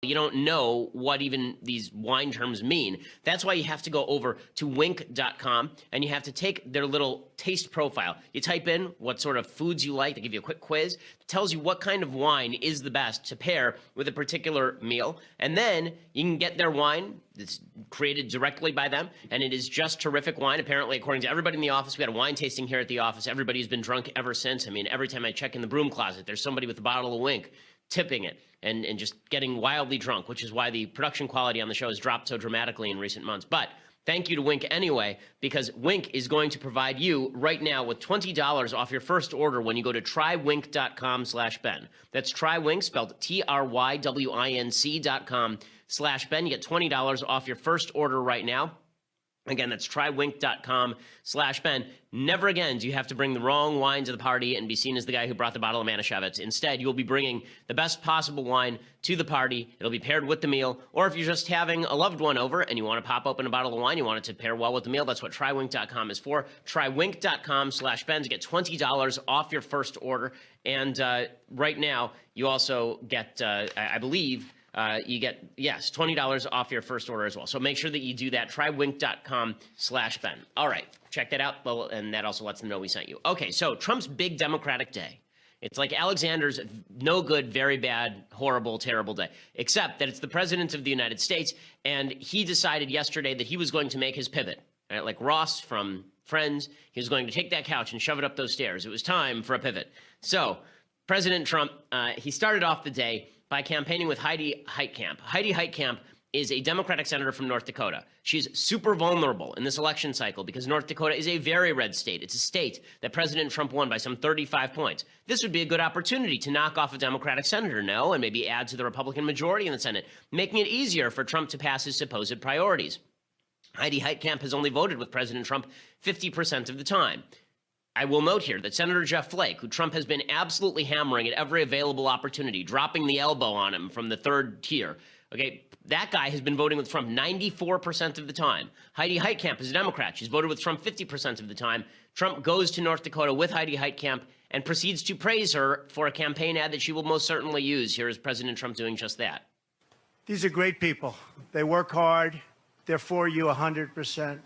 you don't know what even these wine terms mean. That's why you have to go over to Winc.com and you have to take their little taste profile. You type in what sort of foods you like. They give you a quick quiz. It tells you what kind of wine is the best to pair with a particular meal. And then you can get their wine. It's created directly by them, and it is just terrific wine. Apparently, according to everybody in the office, we had a wine tasting here at the office. Everybody's been drunk ever since. I mean, every time I check in the broom closet, there's somebody with a bottle of Winc tipping it and just getting wildly drunk, which is why the production quality on the show has dropped so dramatically in recent months. But thank you to Winc anyway, because Winc is going to provide you right now with $20 off your first order when you go to trywinc.com/Ben. That's trywinc, spelled TRYWINC.com/Ben. You get $20 off your first order right now. Again, that's trywinc.com/Ben. Never again do you have to bring the wrong wine to the party and be seen as the guy who brought the bottle of Manischewitz. Instead, you'll be bringing the best possible wine to the party. It'll be paired with the meal. Or if you're just having a loved one over and you want to pop open a bottle of wine, you want it to pair well with the meal, that's what trywinc.com is for. Trywinc.com/Ben to get $20 off your first order. And right now, you also get, I believe, you get, yes, $20 off your first order as well. So make sure that you do that. Trywinc.com/Ben. All right, check that out. And that also lets them know we sent you. Okay, so Trump's big Democratic day. It's like Alexander's no good, very bad, horrible, terrible day, except that it's the president of the United States. And he decided yesterday that he was going to make his pivot. Right? Like Ross from Friends, he was going to take that couch and shove it up those stairs. It was time for a pivot. So President Trump, he started off the day by campaigning with Heidi Heitkamp. Heidi Heitkamp is a Democratic senator from North Dakota. She's super vulnerable in this election cycle because North Dakota is a very red state. It's a state that President Trump won by some 35 points. This would be a good opportunity to knock off a Democratic senator, no, and maybe add to the Republican majority in the Senate, making it easier for Trump to pass his supposed priorities. Heidi Heitkamp has only voted with President Trump 50% of the time. I will note here that Senator Jeff Flake, who Trump has been absolutely hammering at every available opportunity, dropping the elbow on him from the third tier, okay, that guy has been voting with Trump 94% of the time. Heidi Heitkamp is a Democrat. She's voted with Trump 50% of the time. Trump goes to North Dakota with Heidi Heitkamp and proceeds to praise her for a campaign ad that she will most certainly use. Here is President Trump doing just that. These are great people. They work hard. They're for you 100%.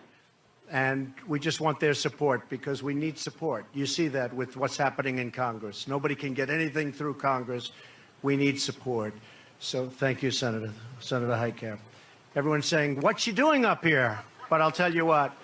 And we just want their support because we need support. You see that with what's happening in Congress. Nobody can get anything through Congress. We need support. So thank you, Senator Heitkamp. Everyone's saying, what's she doing up here? But I'll tell you what,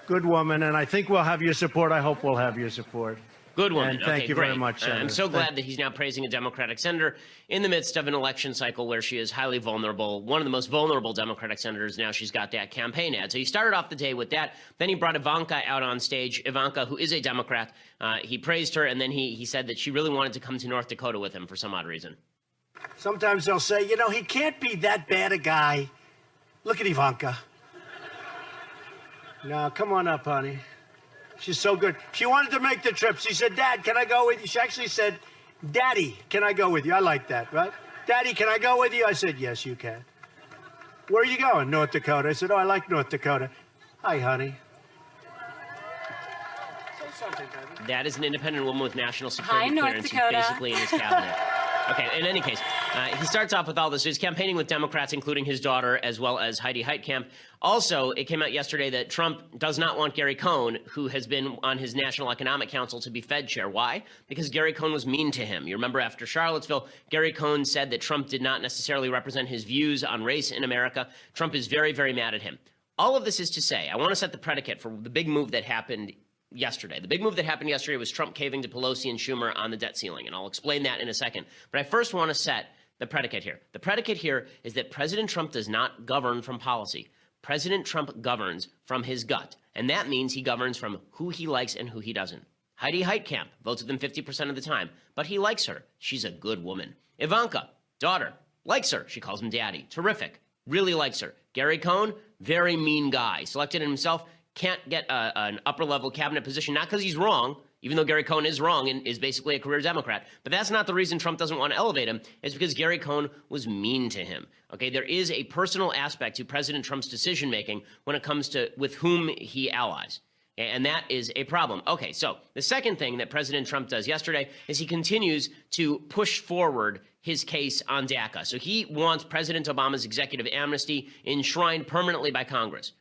good woman, and I think we'll have your support. I hope we'll have your support. Good one. And thank you great. very much, Senator. I'm so glad that he's now praising a Democratic senator in the midst of an election cycle where she is highly vulnerable. One of the most vulnerable Democratic senators. Now she's got that campaign ad. So he started off the day with that. Then he brought Ivanka out on stage. Ivanka, who is a Democrat, he praised her, and then he said that she really wanted to come to North Dakota with him for some odd reason. Sometimes they'll say, you know, he can't be that bad a guy. Look at Ivanka. No, come on up, honey. She's so good. She wanted to make the trip. She said, Dad, can I go with you? She actually said, Daddy, can I go with you? I like that, right? Daddy, can I go with you? I said, yes, you can. Where are you going? North Dakota. I said, oh, I like North Dakota. Hi, honey. Say something, baby. That is an independent woman with national security North clearance. Dakota. He's basically in his cabinet. Okay, in any case, he starts off with all this. He's campaigning with Democrats, including his daughter, as well as Heidi Heitkamp. Also, it came out yesterday that Trump does not want Gary Cohn, who has been on his National Economic Council, to be Fed chair. Why? Because Gary Cohn was mean to him. You remember after Charlottesville, Gary Cohn said that Trump did not necessarily represent his views on race in America. Trump is very, very mad at him. All of this is to say, I want to set the predicate for the big move that happened yesterday. The big move that happened yesterday was Trump caving to Pelosi and Schumer on the debt ceiling, and I'll explain that in a second. But I first want to set the predicate here. The predicate here is that President Trump does not govern from policy. President Trump governs from his gut, and that means he governs from who he likes and who he doesn't. Heidi Heitkamp votes with him 50% of the time, but he likes her. She's a good woman. Ivanka, daughter, likes her. She calls him daddy. Terrific. Really likes her. Gary Cohn, very mean guy. Selected himself, can't get an upper-level cabinet position, not because he's wrong, even though Gary Cohn is wrong and is basically a career Democrat. But that's not the reason Trump doesn't want to elevate him. It's because Gary Cohn was mean to him. Okay, there is a personal aspect to President Trump's decision-making when it comes to with whom he allies. And that is a problem. Okay, so the second thing that President Trump does yesterday is he continues to push forward his case on DACA. So he wants President Obama's executive amnesty enshrined permanently by Congress.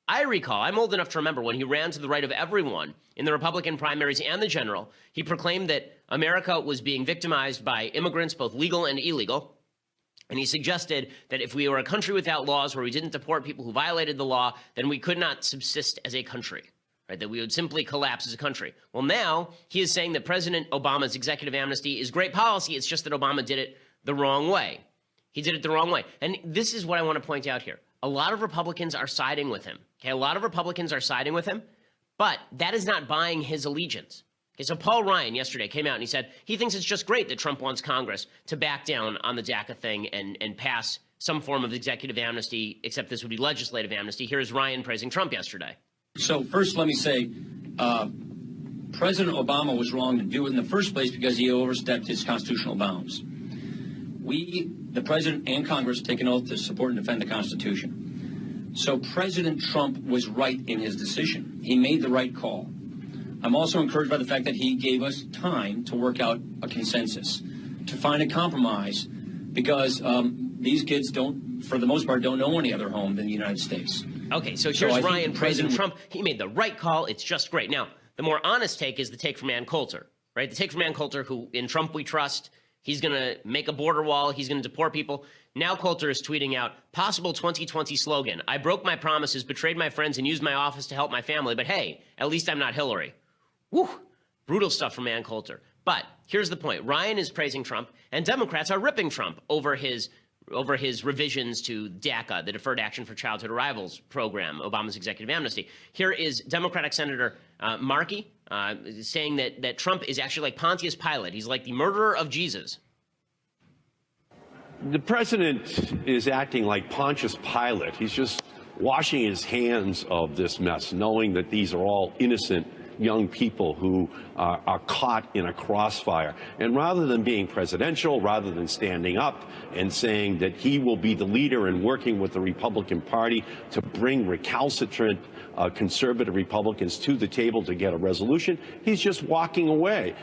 I recall, I'm old enough to remember when he ran to the right of everyone in the Republican primaries and the general, he proclaimed that America was being victimized by immigrants, both legal and illegal. And he suggested that if we were a country without laws where we didn't deport people who violated the law, then we could not subsist as a country. Right, that we would simply collapse as a country. Well, now he is saying that President Obama's executive amnesty is great policy. It's just that Obama did it the wrong way. He did it the wrong way. And this is what I want to point out here. A lot of Republicans are siding with him. Okay, a lot of Republicans are siding with him, but that is not buying his allegiance. Okay, so Paul Ryan yesterday came out and he said he thinks it's just great that Trump wants Congress to back down on the DACA thing and pass some form of executive amnesty, except this would be legislative amnesty. Here's Ryan praising Trump yesterday. So first, let me say, President Obama was wrong to do it in the first place because he overstepped his constitutional bounds. We, the president and Congress, take an oath to support and defend the Constitution. So President Trump was right in his decision. He made the right call. I'm also encouraged by the fact that he gave us time to work out a consensus, to find a compromise, because these kids don't, for the most part, don't know any other home than the United States. Okay, so here's Ryan praising Trump. He made the right call. It's just great. Now, the more honest take is the take from Ann Coulter, right? The take from Ann Coulter, who in Trump we trust. He's going to make a border wall. He's going to deport people. Now Coulter is tweeting out, possible 2020 slogan. I broke my promises, betrayed my friends, and used my office to help my family. But hey, at least I'm not Hillary. Woo! Brutal stuff from Ann Coulter. But here's the point. Ryan is praising Trump, and Democrats are ripping Trump over his revisions to DACA, the Deferred Action for Childhood Arrivals program, Obama's executive amnesty. Here is Democratic Senator Markey saying that Trump is actually like Pontius Pilate. He's like the murderer of Jesus. The president is acting like Pontius Pilate. He's just washing his hands of this mess, knowing that these are all innocent young people who are caught in a crossfire. And rather than being presidential, rather than standing up and saying that he will be the leader and working with the Republican Party to bring recalcitrant conservative Republicans to the table to get a resolution, he's just walking away.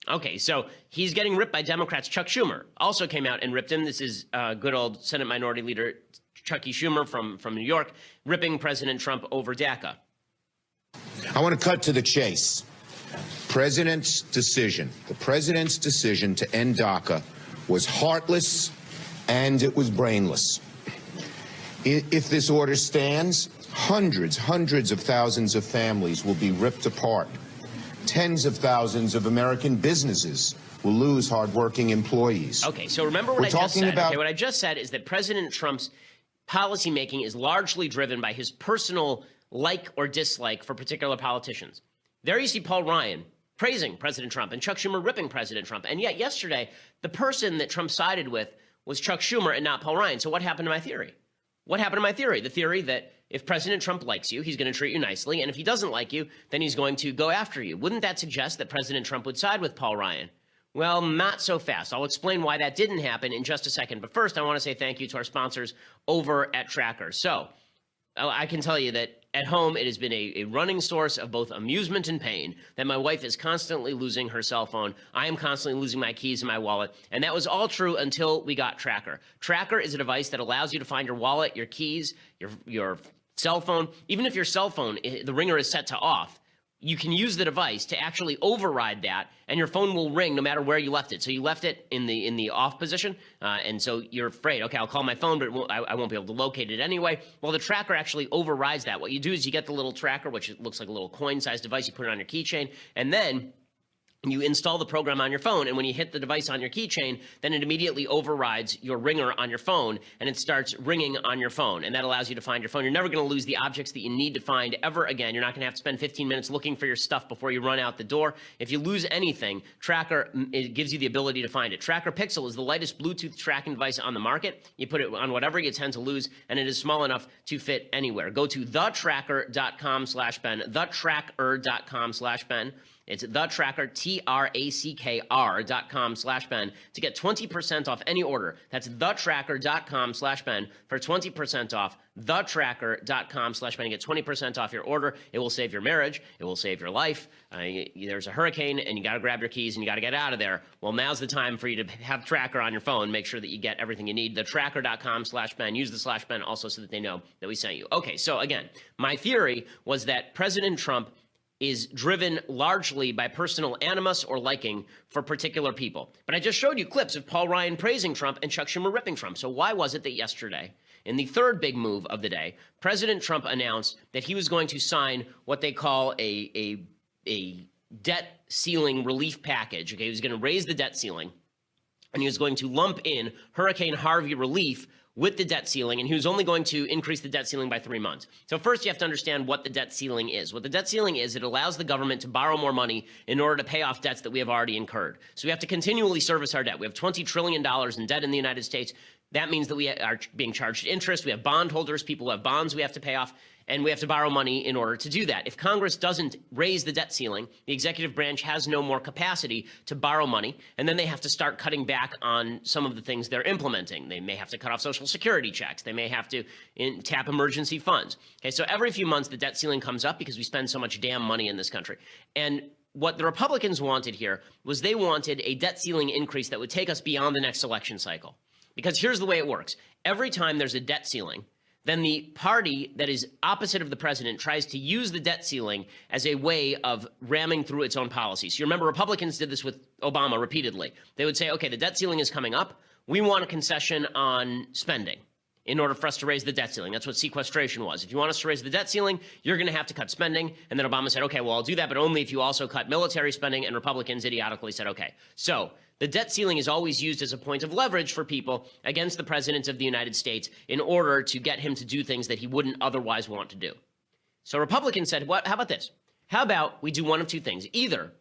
Okay, so he's getting ripped by Democrats. Chuck Schumer also came out and ripped him. This is good old Senate Minority Leader Chucky Schumer from New York, ripping President Trump over DACA. I want to cut to the chase. The president's decision to end DACA was heartless and it was brainless. If this order stands, hundreds of thousands of families will be ripped apart. Tens of thousands of American businesses will lose hardworking employees. Okay, so remember what I just said. Okay, what I just said is that President Trump's policymaking is largely driven by his personal like or dislike for particular politicians. There you see Paul Ryan praising President Trump and Chuck Schumer ripping President Trump. And yet yesterday, the person that Trump sided with was Chuck Schumer and not Paul Ryan. So what happened to my theory? What happened to my theory? The theory that if President Trump likes you, he's going to treat you nicely. And if he doesn't like you, then he's going to go after you. Wouldn't that suggest that President Trump would side with Paul Ryan? Well, not so fast. I'll explain why that didn't happen in just a second. But first, I want to say thank you to our sponsors over at Tracker. So I can tell you that at home, it has been a running source of both amusement and pain that my wife is constantly losing her cell phone. I am constantly losing my keys and my wallet. And that was all true until we got Tracker. Tracker is a device that allows you to find your wallet, your keys, your cell phone. Even if your cell phone, the ringer is set to off, you can use the device to actually override that, and your phone will ring no matter where you left it. So you left it in the off position, and so you're afraid, okay, I'll call my phone, but I won't be able to locate it anyway. Well, the tracker actually overrides that. What you do is you get the little tracker, which looks like a little coin-sized device. You put it on your keychain, and then you install the program on your phone, and when you hit the device on your keychain, then it immediately overrides your ringer on your phone, and it starts ringing on your phone, and that allows you to find your phone. You're never going to lose the objects that you need to find ever again. You're not going to have to spend 15 minutes looking for your stuff before you run out the door. If you lose anything, Tracker, it gives you the ability to find it. Tracker Pixel is the lightest Bluetooth tracking device on the market. You put it on whatever you tend to lose, and it is small enough to fit anywhere. Go to thetracker.com/Ben, thetracker.com/Ben. It's the Tracker, TRACKR.com/Ben to get 20% off any order. That's thetracker.com/Ben for 20% off. Thetracker.com/Ben. You get 20% off your order. It will save your marriage. It will save your life. There's a hurricane and you got to grab your keys and you got to get out of there. Well, now's the time for you to have Tracker on your phone. Make sure that you get everything you need. Thetracker.com/Ben. Use the /Ben also so that they know that we sent you. Okay, so again, my theory was that President Trump is driven largely by personal animus or liking for particular people. But I just showed you clips of Paul Ryan praising Trump and Chuck Schumer ripping Trump. So why was it that yesterday, in the third big move of the day, President Trump announced that he was going to sign what they call a debt ceiling relief package? Okay, he was going to raise the debt ceiling, and he was going to lump in Hurricane Harvey relief with the debt ceiling, and he was only going to increase the debt ceiling by 3 months. So first you have to understand what the debt ceiling is. What the debt ceiling is, it allows the government to borrow more money in order to pay off debts that we have already incurred. So we have to continually service our debt. We have $20 trillion in debt in the United States. That means that we are being charged interest. We have bondholders, people who have bonds we have to pay off, and we have to borrow money in order to do that. If Congress doesn't raise the debt ceiling, the executive branch has no more capacity to borrow money, and then they have to start cutting back on some of the things they're implementing. They may have to cut off Social Security checks. They may have to tap emergency funds. Okay, so every few months the debt ceiling comes up because we spend so much damn money in this country. And what the Republicans wanted here was they wanted a debt ceiling increase that would take us beyond the next election cycle. Because here's the way it works. Every time there's a debt ceiling, then the party that is opposite of the president tries to use the debt ceiling as a way of ramming through its own policies. You remember Republicans did this with Obama repeatedly. They would say, okay, the debt ceiling is coming up. We want a concession on spending in order for us to raise the debt ceiling. That's what sequestration was. If you want us to raise the debt ceiling, you're going to have to cut spending. And then Obama said, okay, well, I'll do that, but only if you also cut military spending. And Republicans idiotically said, okay. So the debt ceiling is always used as a point of leverage for people against the president of the United States in order to get him to do things that he wouldn't otherwise want to do. So Republicans said, how about this? How about we do one of two things? Either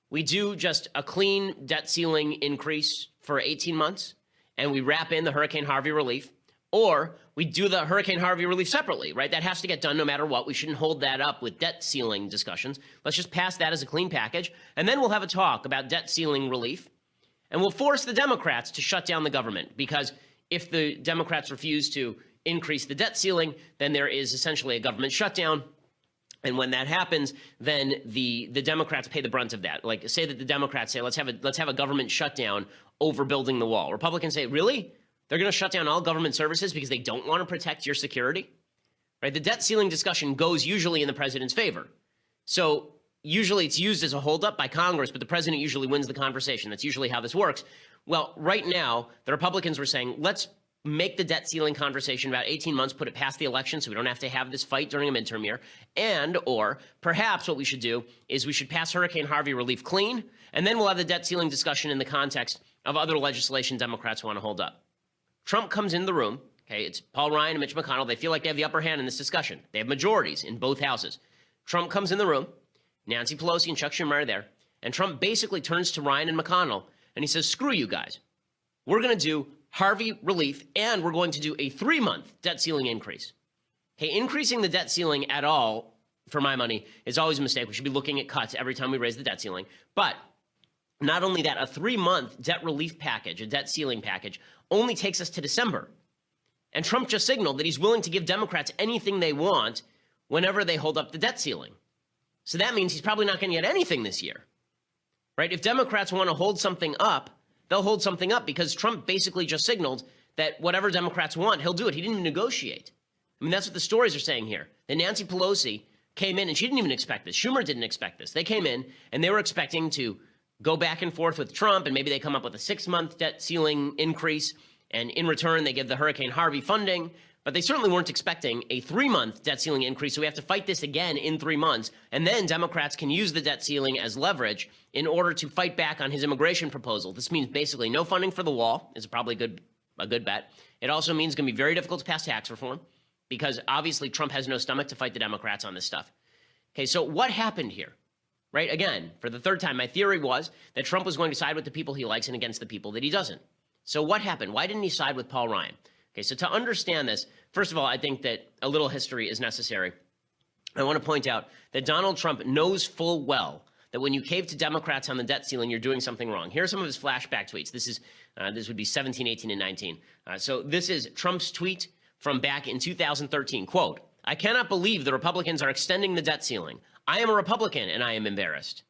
we do just a clean debt ceiling increase for 18 months and we wrap in the Hurricane Harvey relief, or we do the Hurricane Harvey relief separately, right? That has to get done no matter what. We shouldn't hold that up with debt ceiling discussions. Let's just pass that as a clean package, and then we'll have a talk about debt ceiling relief. And we'll force the Democrats to shut down the government, because if the Democrats refuse to increase the debt ceiling, then there is essentially a government shutdown. And when that happens, then the Democrats pay the brunt of that. Like, say that the Democrats say, let's have a government shutdown over building the wall. Republicans say, really? They're going to shut down all government services because they don't want to protect your security? Right? The debt ceiling discussion goes usually in the president's favor. So usually it's used as a holdup by Congress, but the president usually wins the conversation. That's usually how this works. Well, right now, the Republicans were saying, let's make the debt ceiling conversation about 18 months, put it past the election so we don't have to have this fight during a midterm year. Or perhaps what we should do is we should pass Hurricane Harvey relief clean, and then we'll have the debt ceiling discussion in the context of other legislation Democrats want to hold up. Trump comes in the room. Okay, it's Paul Ryan and Mitch McConnell. They feel like they have the upper hand in this discussion. They have majorities in both houses. Trump comes in the room. Nancy Pelosi and Chuck Schumer are there. And Trump basically turns to Ryan and McConnell and he says, screw you guys. We're going to do Harvey relief and we're going to do a 3-month debt ceiling increase. Okay, increasing the debt ceiling at all, for my money, is always a mistake. We should be looking at cuts every time we raise the debt ceiling. But not only that, a 3-month debt relief package, a debt ceiling package, only takes us to December. And Trump just signaled that he's willing to give Democrats anything they want whenever they hold up the debt ceiling. So that means he's probably not going to get anything this year, right? If Democrats want to hold something up, they'll hold something up because Trump basically just signaled that whatever Democrats want, he'll do it. He didn't even negotiate. I mean, that's what the stories are saying here. That Nancy Pelosi came in and she didn't even expect this. Schumer didn't expect this. They came in and they were expecting to go back and forth with Trump, and maybe they come up with a 6-month debt ceiling increase, and in return they give the Hurricane Harvey funding. But they certainly weren't expecting a 3-month debt ceiling increase, so we have to fight this again in 3 months. And then Democrats can use the debt ceiling as leverage in order to fight back on his immigration proposal. This means basically no funding for the wall is probably a good bet. It also means it's going to be very difficult to pass tax reform because obviously Trump has no stomach to fight the Democrats on this stuff. Okay, so what happened here? Right? Again, for the third time, my theory was that Trump was going to side with the people he likes and against the people that he doesn't. So what happened? Why didn't he side with Paul Ryan? Okay, so to understand this, first of all, I think that a little history is necessary. I want to point out that Donald Trump knows full well that when you cave to Democrats on the debt ceiling, you're doing something wrong. Here are some of his flashback tweets. This would be 17, 18, and 19. So this is Trump's tweet from back in 2013. Quote, "I cannot believe the Republicans are extending the debt ceiling. I am a Republican and I am embarrassed."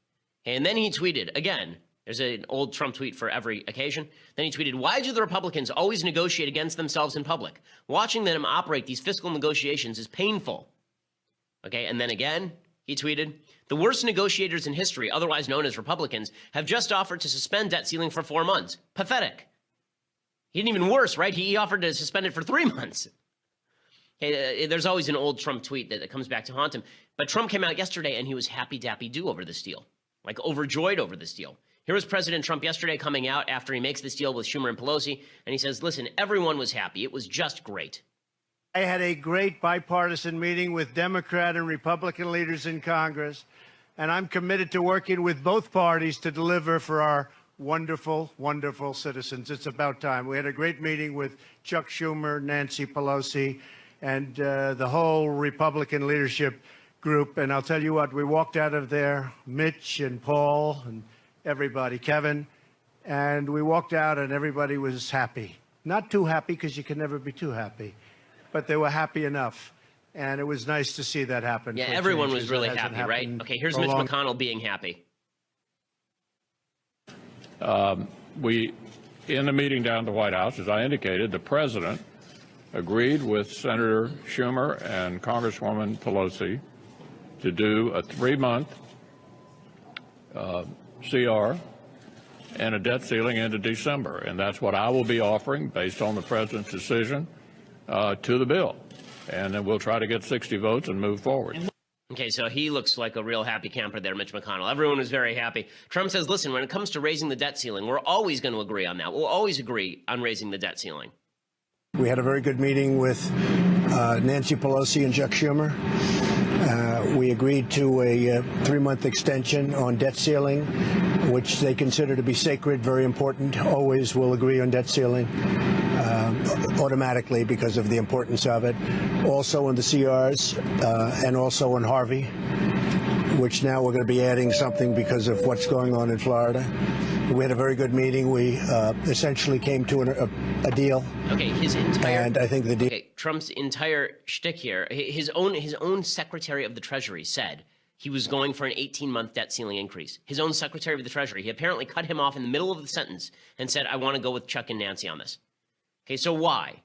And then he tweeted, again, there's an old Trump tweet for every occasion. Then he tweeted, "Why do the Republicans always negotiate against themselves in public? Watching them operate these fiscal negotiations is painful." Okay, and then again, he tweeted, "The worst negotiators in history, otherwise known as Republicans, have just offered to suspend debt ceiling for 4 months. Pathetic." He didn't even worse, right? He offered to suspend it for 3 months. Okay, there's always an old Trump tweet that comes back to haunt him. But Trump came out yesterday and he was happy-dappy-do over this deal, like overjoyed over this deal. Here was President Trump yesterday coming out after he makes this deal with Schumer and Pelosi, and he says, "Listen, everyone was happy. It was just great." I had a great bipartisan meeting with Democrat and Republican leaders in Congress, and I'm committed to working with both parties to deliver for our wonderful, wonderful citizens. It's about time. We had a great meeting with Chuck Schumer, Nancy Pelosi, and the whole Republican leadership group. And I'll tell you what, we walked out of there, Mitch and Paul and everybody, Kevin, and we walked out and everybody was happy. Not too happy, because you can never be too happy, but they were happy enough. And it was nice to see that happen. Yeah, everyone was really happy, right? Okay, here's Mitch McConnell being happy. In the meeting down at the White House, as I indicated, the president agreed with Senator Schumer and Congresswoman Pelosi to do a 3-month CR and a debt ceiling into December. And that's what I will be offering based on the president's decision to the bill. And then we'll try to get 60 votes and move forward. Okay, so he looks like a real happy camper there, Mitch McConnell. Everyone was very happy. Trump says, listen, when it comes to raising the debt ceiling, we're always going to agree on that. We'll always agree on raising the debt ceiling. We had a very good meeting with Nancy Pelosi and Chuck Schumer. We agreed to a 3-month extension on debt ceiling, which they consider to be sacred, very important. Always will agree on debt ceiling automatically because of the importance of it. Also on the CRs and also on Harvey, which now we're going to be adding something because of what's going on in Florida. We had a very good meeting. We essentially came to a deal. Okay, his entire... And I think the deal... Okay, Trump's entire shtick here, his own Secretary of the Treasury said he was going for an 18-month debt ceiling increase. His own Secretary of the Treasury, he apparently cut him off in the middle of the sentence and said, I want to go with Chuck and Nancy on this. Okay, so why?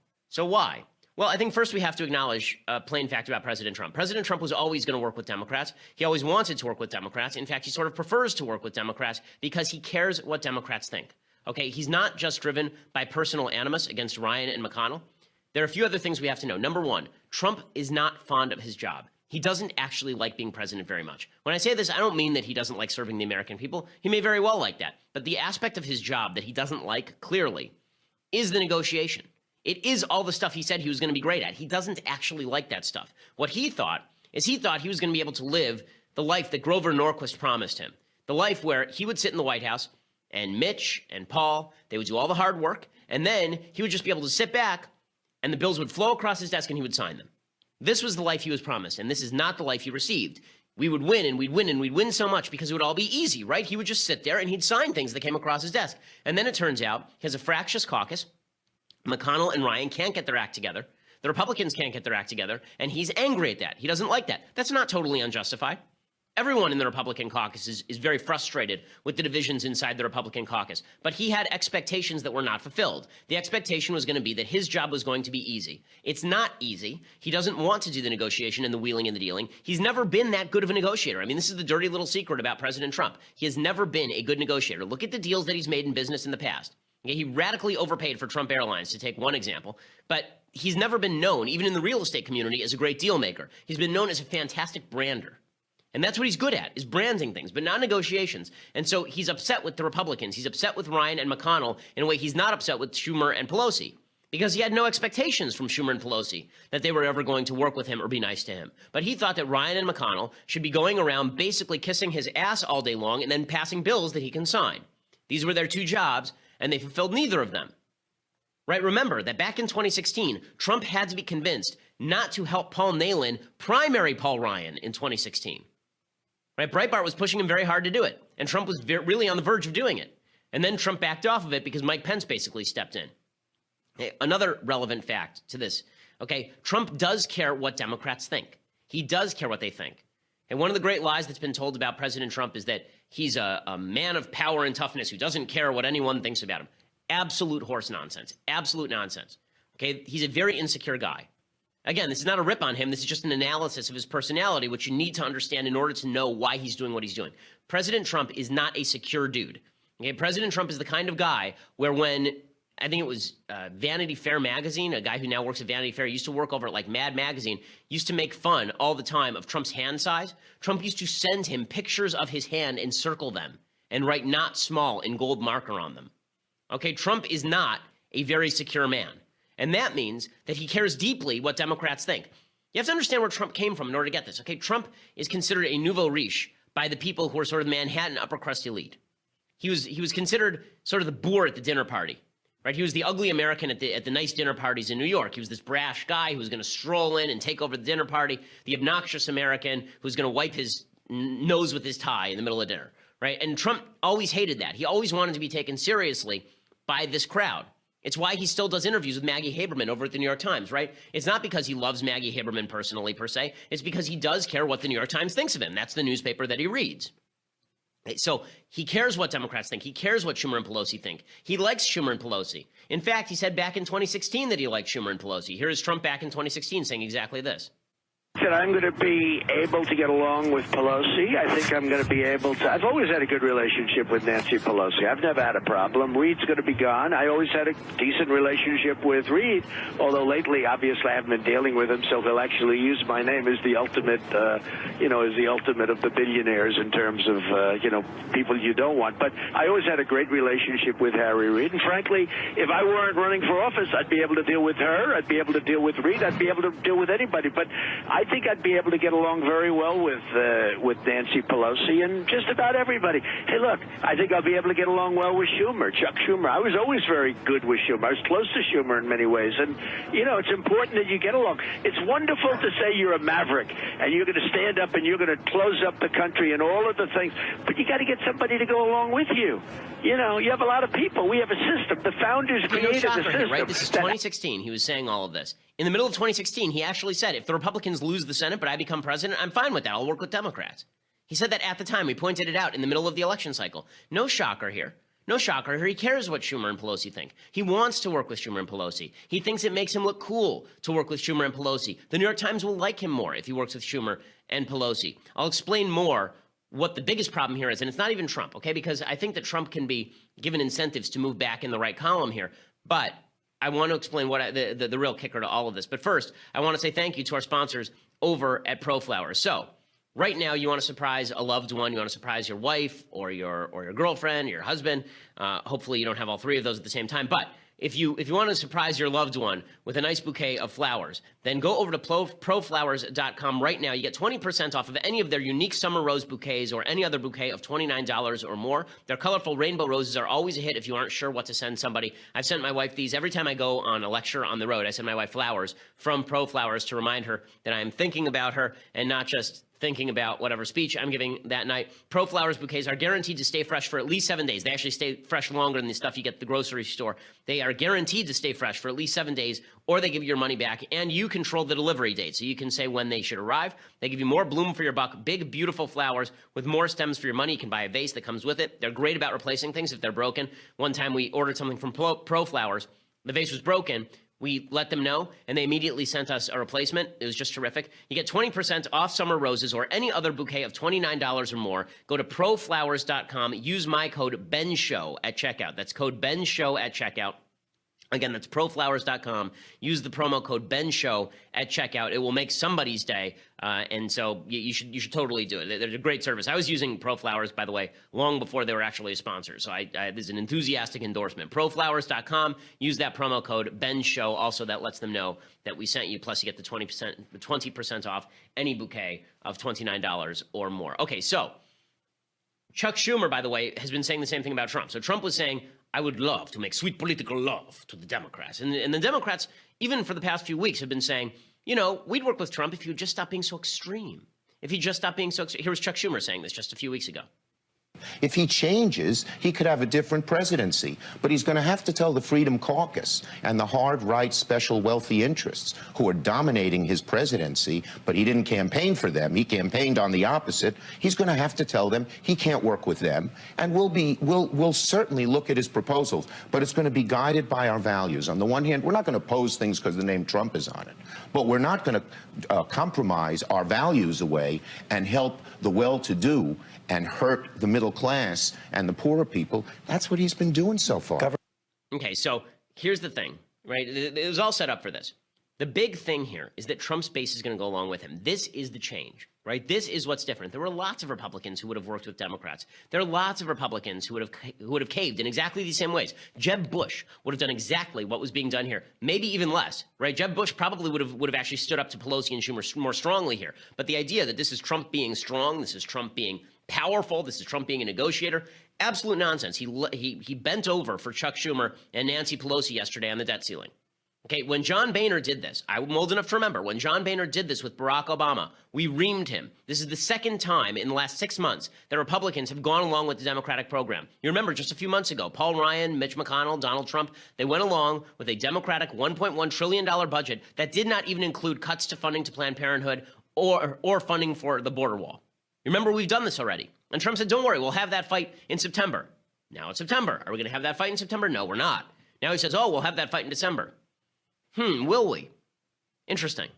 Well, I think first we have to acknowledge a plain fact about President Trump. President Trump was always going to work with Democrats. He always wanted to work with Democrats. In fact, he sort of prefers to work with Democrats because he cares what Democrats think. Okay, he's not just driven by personal animus against Ryan and McConnell. There are a few other things we have to know. Number one, Trump is not fond of his job. He doesn't actually like being president very much. When I say this, I don't mean that he doesn't like serving the American people. He may very well like that. But the aspect of his job that he doesn't like, clearly, is the negotiation. It is all the stuff he said he was going to be great at. He doesn't actually like that stuff. What he thought is he thought he was going to be able to live the life that Grover Norquist promised him. The life where he would sit in the White House and Mitch and Paul, they would do all the hard work, and then he would just be able to sit back and the bills would flow across his desk and he would sign them. This was the life he was promised, and this is not the life he received. We would win and we'd win and we'd win so much because it would all be easy, right? He would just sit there and he'd sign things that came across his desk. And then it turns out he has a fractious caucus. McConnell and Ryan can't get their act together. The Republicans can't get their act together, and he's angry at that. He doesn't like that. That's not totally unjustified. Everyone in the Republican caucus is very frustrated with the divisions inside the Republican caucus, but he had expectations that were not fulfilled. The expectation was going to be that his job was going to be easy. It's not easy. He doesn't want to do the negotiation and the wheeling and the dealing. He's never been that good of a negotiator. I mean, this is the dirty little secret about President Trump. He has never been a good negotiator. Look at the deals that he's made in business in the past. He radically overpaid for Trump Airlines, to take one example, but he's never been known, even in the real estate community, as a great deal maker. He's been known as a fantastic brander. And that's what he's good at, is branding things, but not negotiations. And so he's upset with the Republicans. He's upset with Ryan and McConnell in a way he's not upset with Schumer and Pelosi, because he had no expectations from Schumer and Pelosi that they were ever going to work with him or be nice to him. But he thought that Ryan and McConnell should be going around basically kissing his ass all day long and then passing bills that he can sign. These were their two jobs, and they fulfilled neither of them. Right? Remember that back in 2016, Trump had to be convinced not to help Paul Nehlen primary Paul Ryan in 2016. right? Breitbart was pushing him very hard to do it, and Trump was really on the verge of doing it. And then Trump backed off of it because Mike Pence basically stepped in. Another relevant fact to this, okay, Trump does care what Democrats think. He does care what they think. And one of the great lies that's been told about President Trump is that he's a man of power and toughness who doesn't care what anyone thinks about him. Absolute horse nonsense. Absolute nonsense. Okay, he's a very insecure guy. Again, this is not a rip on him. This is just an analysis of his personality, which you need to understand in order to know why he's doing what he's doing. President Trump is not a secure dude. Okay, President Trump is the kind of guy where when, I think it was Vanity Fair magazine, a guy who now works at Vanity Fair, used to work over at like Mad Magazine, used to make fun all the time of Trump's hand size. Trump used to send him pictures of his hand and circle them and write "not small" in gold marker on them. Okay, Trump is not a very secure man. And that means that he cares deeply what Democrats think. You have to understand where Trump came from in order to get this. Okay, Trump is considered a nouveau riche by the people who are sort of the Manhattan upper crust elite. He was considered sort of the boor at the dinner party, right? He was the ugly American at the nice dinner parties in New York. He was this brash guy who was going to stroll in and take over the dinner party, the obnoxious American who was going to wipe his nose with his tie in the middle of dinner, right? And Trump always hated that. He always wanted to be taken seriously by this crowd. It's why he still does interviews with Maggie Haberman over at the New York Times, right? It's not because he loves Maggie Haberman personally, per se. It's because he does care what the New York Times thinks of him. That's the newspaper that he reads. So he cares what Democrats think. He cares what Schumer and Pelosi think. He likes Schumer and Pelosi. In fact, he said back in 2016 that he liked Schumer and Pelosi. Here is Trump back in 2016 saying exactly this. That I'm going to be able to get along with Pelosi. I think I'm going to be able to. I've always had a good relationship with Nancy Pelosi. I've never had a problem. Reed's going to be gone. I always had a decent relationship with Reed, although lately, obviously, I haven't been dealing with him, so he'll actually use my name as the ultimate, as the ultimate of the billionaires in terms of, people you don't want. But I always had a great relationship with Harry Reid, and frankly, if I weren't running for office, I'd be able to deal with her. I'd be able to deal with Reed. I'd be able to deal with anybody. But I think I'd be able to get along very well with Nancy Pelosi and just about everybody. Hey, look, I think I'll be able to get along well with Schumer, Chuck Schumer. I was always very good with Schumer. I was close to Schumer in many ways. And, it's important that you get along. It's wonderful to say you're a maverick and you're going to stand up and you're going to close up the country and all of the things. But you got to get somebody to go along with you. You have a lot of people. We have a system. The founders created the system. Here, right? This is 2016. He was saying all of this. In the middle of 2016, he actually said, if the Republicans lose the Senate but I become president, I'm fine with that. I'll work with Democrats. He said that at the time. We pointed it out in the middle of the election cycle. No shocker here. No shocker here. He cares what Schumer and Pelosi think. He wants to work with Schumer and Pelosi. He thinks it makes him look cool to work with Schumer and Pelosi. The New York Times will like him more if he works with Schumer and Pelosi. I'll explain more what the biggest problem here is, and it's not even Trump, okay? Because I think that Trump can be given incentives to move back in the right column here. But I want to explain what the real kicker to all of this. But first, I want to say thank you to our sponsors over at ProFlowers. So right now, you want to surprise a loved one. You want to surprise your wife or your girlfriend, your husband. Hopefully, you don't have all three of those at the same time. But if you want to surprise your loved one with a nice bouquet of flowers, then go over to proflowers.com right now. You get 20% off of any of their unique summer rose bouquets or any other bouquet of $29 or more. Their colorful rainbow roses are always a hit if you aren't sure what to send somebody. I've sent my wife these every time I go on a lecture on the road. I send my wife flowers from ProFlowers to remind her that I am thinking about her and not just thinking about whatever speech I'm giving that night. ProFlowers bouquets are guaranteed to stay fresh for at least 7 days. They actually stay fresh longer than the stuff you get at the grocery store. They are guaranteed to stay fresh for at least 7 days, or they give you your money back, and you control the delivery date, so you can say when they should arrive. They give you more bloom for your buck, big, beautiful flowers with more stems for your money. You can buy a vase that comes with it. They're great about replacing things if they're broken. One time we ordered something from ProFlowers. The vase was broken. We let them know, and they immediately sent us a replacement. It was just terrific. You get 20% off summer roses or any other bouquet of $29 or more. Go to proflowers.com. Use my code BENSHOW at checkout. That's code BENSHOW at checkout. Again, that's proflowers.com. Use the promo code BENSHOW at checkout. It will make somebody's day, and so you should totally do it. They're a great service. I was using ProFlowers, by the way, long before they were actually a sponsor, so this is an enthusiastic endorsement. Proflowers.com. Use that promo code BENSHOW. Also, that lets them know that we sent you, plus you get the 20% off any bouquet of $29 or more. Okay, so Chuck Schumer, by the way, has been saying the same thing about Trump. So Trump was saying, I would love to make sweet political love to the Democrats. And the Democrats, even for the past few weeks, have been saying, we'd work with Trump if he would just stop being so extreme. if he just stopped being so. Here was Chuck Schumer saying this just a few weeks ago. If he changes, he could have a different presidency. But he's going to have to tell the Freedom Caucus and the hard right special wealthy interests who are dominating his presidency, but he didn't campaign for them. He campaigned on the opposite. He's going to have to tell them he can't work with them. And we'll certainly look at his proposals, but it's going to be guided by our values. On the one hand, we're not going to oppose things because the name Trump is on it, but we're not going to compromise our values away and help the well-to-do and hurt the middle class and the poorer people. That's what he's been doing so far. Okay, so here's the thing, right? It was all set up for this. The big thing here is that Trump's base is going to go along with him. This is the change, right? This is what's different. There were lots of Republicans who would have worked with Democrats. There are lots of Republicans who would have caved in exactly the same ways. Jeb Bush would have done exactly what was being done here, maybe even less, right? Jeb Bush probably would have actually stood up to Pelosi and Schumer more strongly here. But the idea that this is Trump being strong, this is Trump being powerful, this is Trump being a negotiator, absolute nonsense. He bent over for Chuck Schumer and Nancy Pelosi yesterday on the debt ceiling. Okay, when John Boehner did this, I'm old enough to remember, when John Boehner did this with Barack Obama, we reamed him. This is the second time in the last 6 months that Republicans have gone along with the Democratic program. You remember just a few months ago, Paul Ryan, Mitch McConnell, Donald Trump, they went along with a Democratic $1.1 trillion budget that did not even include cuts to funding to Planned Parenthood or funding for the border wall. Remember, we've done this already. And Trump said, don't worry, we'll have that fight in September. Now it's September. Are we going to have that fight in September? No, we're not. Now he says, oh, we'll have that fight in December. Will we? Interesting.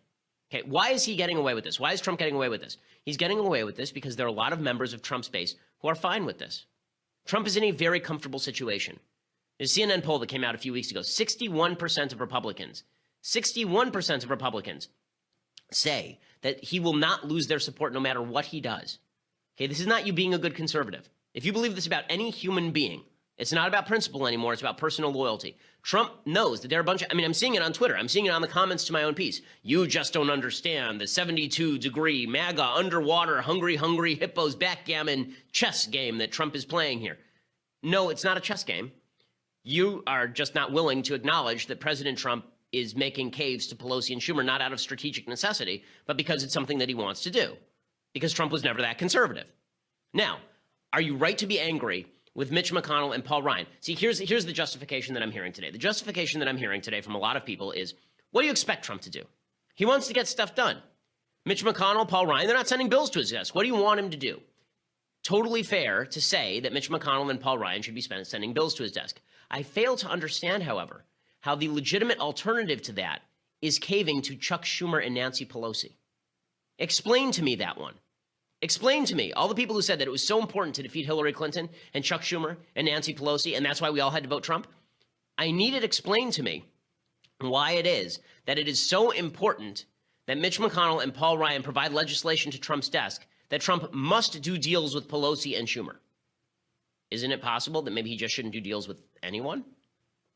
Okay, why is he getting away with this? Why is Trump getting away with this? He's getting away with this because there are a lot of members of Trump's base who are fine with this. Trump is in a very comfortable situation. There's a CNN poll that came out a few weeks ago. 61% of Republicans say that he will not lose their support no matter what he does. Okay, this is not you being a good conservative. If you believe this about any human being, it's not about principle anymore. It's about personal loyalty. Trump knows that there are a bunch of, I'm seeing it on Twitter. I'm seeing it on the comments to my own piece. You just don't understand the 72-degree MAGA underwater hungry hippos backgammon chess game that Trump is playing here. No, it's not a chess game. You are just not willing to acknowledge that President Trump is making caves to Pelosi and Schumer, not out of strategic necessity, but because it's something that he wants to do. Because Trump was never that conservative. Now, are you right to be angry with Mitch McConnell and Paul Ryan? See, here's the justification that I'm hearing today. The justification that I'm hearing today from a lot of people is, what do you expect Trump to do? He wants to get stuff done. Mitch McConnell, Paul Ryan, they're not sending bills to his desk. What do you want him to do? Totally fair to say that Mitch McConnell and Paul Ryan should be sending bills to his desk. I fail to understand, however, how the legitimate alternative to that is caving to Chuck Schumer and Nancy Pelosi. Explain to me that one. Explain to me, all the people who said that it was so important to defeat Hillary Clinton and Chuck Schumer and Nancy Pelosi, and that's why we all had to vote Trump. I need it explained to me why it is that it is so important that Mitch McConnell and Paul Ryan provide legislation to Trump's desk that Trump must do deals with Pelosi and Schumer. Isn't it possible that maybe he just shouldn't do deals with anyone?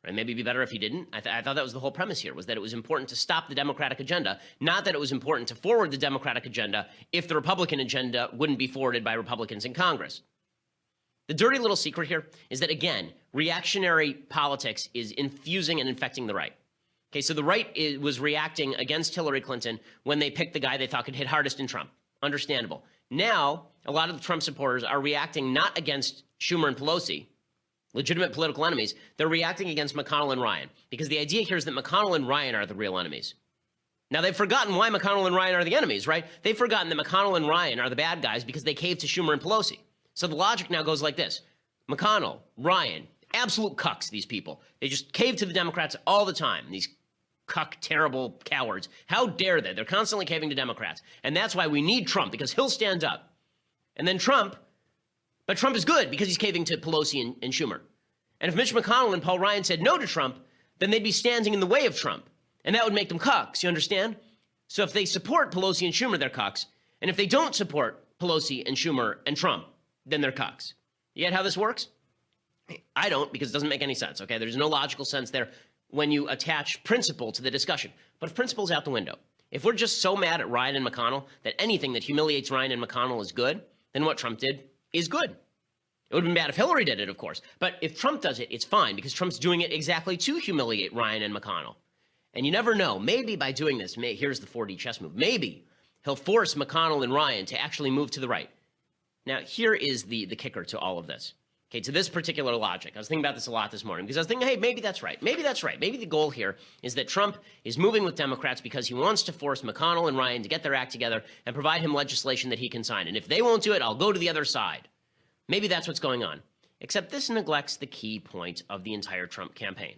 Or maybe it'd be better if he didn't. I thought that was the whole premise here, was that it was important to stop the Democratic agenda, not that it was important to forward the Democratic agenda if the Republican agenda wouldn't be forwarded by Republicans in Congress. The dirty little secret here is that, again, reactionary politics is infusing and infecting the right. Okay, so the right was reacting against Hillary Clinton when they picked the guy they thought could hit hardest in Trump. Understandable. Now, a lot of the Trump supporters are reacting not against Schumer and Pelosi, legitimate political enemies. They're reacting against McConnell and Ryan, because the idea here is that McConnell and Ryan are the real enemies. Now, they've forgotten why McConnell and Ryan are the enemies, right? They've forgotten that McConnell and Ryan are the bad guys because they caved to Schumer and Pelosi. So the logic now goes like this. McConnell, Ryan, absolute cucks, these people. They just cave to the Democrats all the time, these cuck, terrible cowards. How dare they? They're constantly caving to Democrats. And that's why we need Trump, because he'll stand up. And then Trump is good because he's caving to Pelosi and Schumer. And if Mitch McConnell and Paul Ryan said no to Trump, then they'd be standing in the way of Trump. And that would make them cucks, you understand? So if they support Pelosi and Schumer, they're cucks. And if they don't support Pelosi and Schumer and Trump, then they're cucks. You get how this works? I don't, because it doesn't make any sense, okay? There's no logical sense there when you attach principle to the discussion. But if principle's out the window, if we're just so mad at Ryan and McConnell that anything that humiliates Ryan and McConnell is good, then what Trump did is good. It would have been bad if Hillary did it, of course. But if Trump does it, it's fine, because Trump's doing it exactly to humiliate Ryan and McConnell. And you never know. Maybe by doing this, here's the 4D chess move. Maybe He'll force McConnell and Ryan to actually move to the right. Now, here is the kicker to all of this. Okay, to this particular logic. I was thinking about this a lot this morning because I was thinking, hey, maybe that's right. Maybe that's right. Maybe the goal here is that Trump is moving with Democrats because he wants to force McConnell and Ryan to get their act together and provide him legislation that he can sign. And if they won't do it, I'll go to the other side. Maybe that's what's going on. Except this neglects the key point of the entire Trump campaign.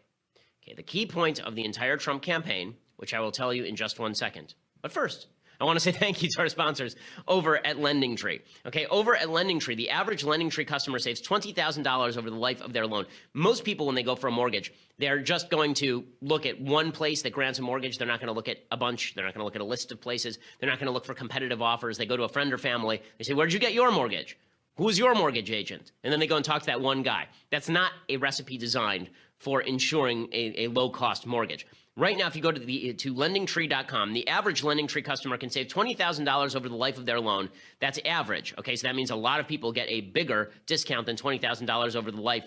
Okay, the key point of the entire Trump campaign, which I will tell you in just 1 second. But first, I want to say thank you to our sponsors over at LendingTree. Okay, over at LendingTree, the average LendingTree customer saves $20,000 over the life of their loan. Most people, when they go for a mortgage, they're just going to look at one place that grants a mortgage. They're not going to look at a bunch. They're not going to look at a list of places. They're not going to look for competitive offers. They go to a friend or family. They say, where'd you get your mortgage? Who's your mortgage agent? And then they go and talk to that one guy. That's not a recipe designed for ensuring a low-cost mortgage. Right now, if you go to lendingtree.com, the average LendingTree customer can save $20,000 over the life of their loan. That's average. Okay, so that means a lot of people get a bigger discount than $20,000 over the life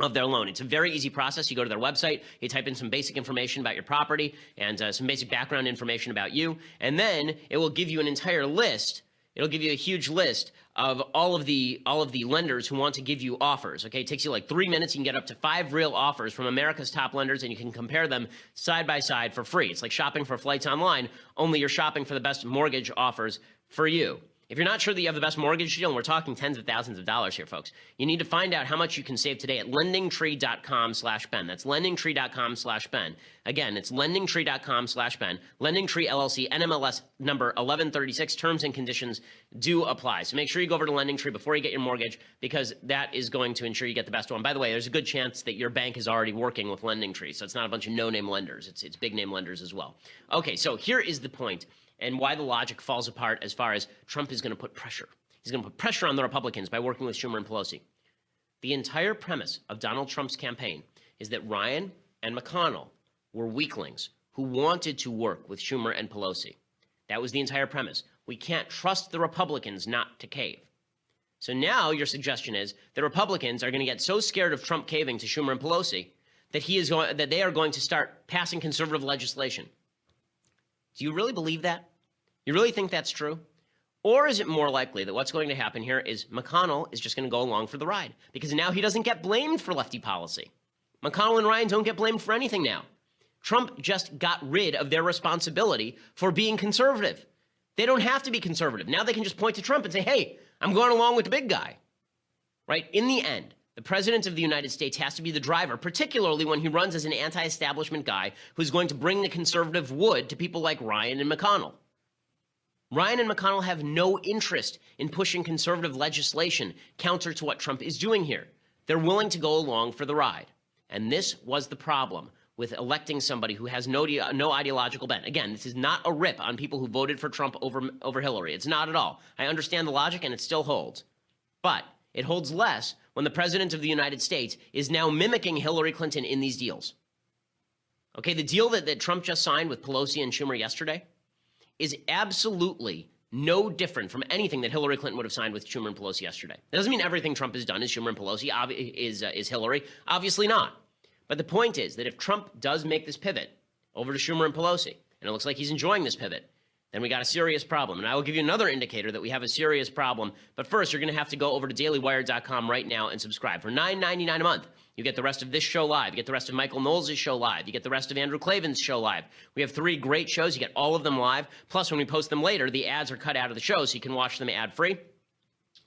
of their loan. It's a very easy process. You go to their website, you type in some basic information about your property and some basic background information about you, and then it will give you an entire list. It'll give you a huge list of all of the lenders who want to give you offers. Okay, it takes you like 3 minutes. You can get up to 5 real offers from America's top lenders, and you can compare them side by side for free. It's like shopping for flights online, only you're shopping for the best mortgage offers for you. If you're not sure that you have the best mortgage deal, and we're talking tens of thousands of dollars here, folks, you need to find out how much you can save today at lendingtree.com/Ben. That's lendingtree.com/Ben. Again, it's lendingtree.com/Ben. LendingTree LLC, NMLS number 1136. Terms and conditions do apply. So make sure you go over to LendingTree before you get your mortgage, because that is going to ensure you get the best one. By the way, there's a good chance that your bank is already working with LendingTree, so it's not a bunch of no-name lenders. It's big-name lenders as well. Okay, so here is the point, and why the logic falls apart as far as Trump is going to put pressure. He's going to put pressure on the Republicans by working with Schumer and Pelosi. The entire premise of Donald Trump's campaign is that Ryan and McConnell were weaklings who wanted to work with Schumer and Pelosi. That was the entire premise. We can't trust the Republicans not to cave. So now your suggestion is that Republicans are going to get so scared of Trump caving to Schumer and Pelosi that they are going to start passing conservative legislation. Do you really believe that? You really think that's true? Or is it more likely that what's going to happen here is McConnell is just going to go along for the ride because now he doesn't get blamed for lefty policy? McConnell and Ryan don't get blamed for anything now. Trump just got rid of their responsibility for being conservative. They don't have to be conservative. Now they can just point to Trump and say, hey, I'm going along with the big guy. Right? In the end, the president of the United States has to be the driver, particularly when he runs as an anti-establishment guy who's going to bring the conservative wood to people like Ryan and McConnell. Ryan and McConnell have no interest in pushing conservative legislation counter to what Trump is doing here. They're willing to go along for the ride. And this was the problem with electing somebody who has no ideological bent. Again, this is not a rip on people who voted for Trump over Hillary. It's not at all. I understand the logic, and it still holds. But it holds less when the president of the United States is now mimicking Hillary Clinton in these deals. Okay, the deal that Trump just signed with Pelosi and Schumer yesterday is absolutely no different from anything that Hillary Clinton would have signed with Schumer and Pelosi yesterday. That doesn't mean everything Trump has done is Schumer and Pelosi, is Hillary. Obviously not. But the point is that if Trump does make this pivot over to Schumer and Pelosi, and it looks like he's enjoying this pivot, then we got a serious problem. And I will give you another indicator that we have a serious problem. But first, you're going to have to go over to dailywire.com right now and subscribe. For $9.99 a month, you get the rest of this show live. You get the rest of Michael Knowles' show live. You get the rest of Andrew Klavan's show live. We have 3 great shows. You get all of them live. Plus, when we post them later, the ads are cut out of the show, so you can watch them ad-free.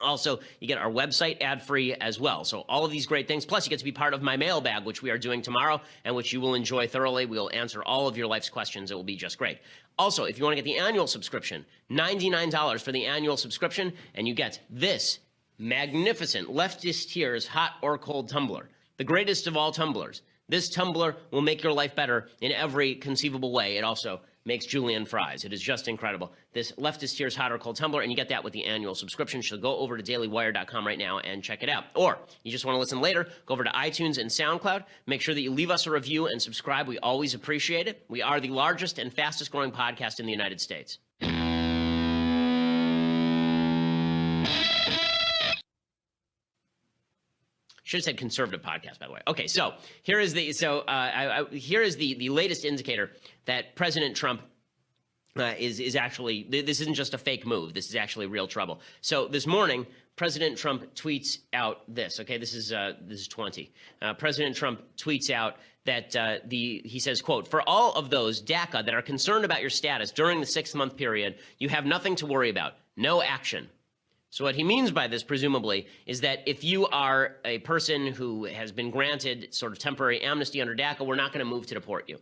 Also, you get our website ad-free as well. So all of these great things. Plus, you get to be part of my mailbag, which we are doing tomorrow and which you will enjoy thoroughly. We will answer all of your life's questions. It will be just great. Also, if you want to get the annual subscription, $99 for the annual subscription, and you get this magnificent Leftist Tears hot or cold tumbler, the greatest of all tumblers. This tumbler will make your life better in every conceivable way. It also makes julienne fries. It is just incredible. This Leftist Tears hot or cold tumbler, and you get that with the annual subscription. So go over to dailywire.com right now and check it out. Or you just want to listen later, go over to iTunes and SoundCloud. Make sure that you leave us a review and subscribe. We always appreciate it. We are the largest and fastest growing podcast in the United States. Should have said conservative podcast, by the way. Okay, so here is the latest indicator that President Trump is actually, this isn't just a fake move. This is actually real trouble. So this morning, President Trump tweets out this. Okay, this is 20. President Trump tweets out that he says, quote, "For all of those DACA that are concerned about your status during the 6-month period, you have nothing to worry about. No action." So what he means by this, presumably, is that if you are a person who has been granted sort of temporary amnesty under DACA, we're not going to move to deport you.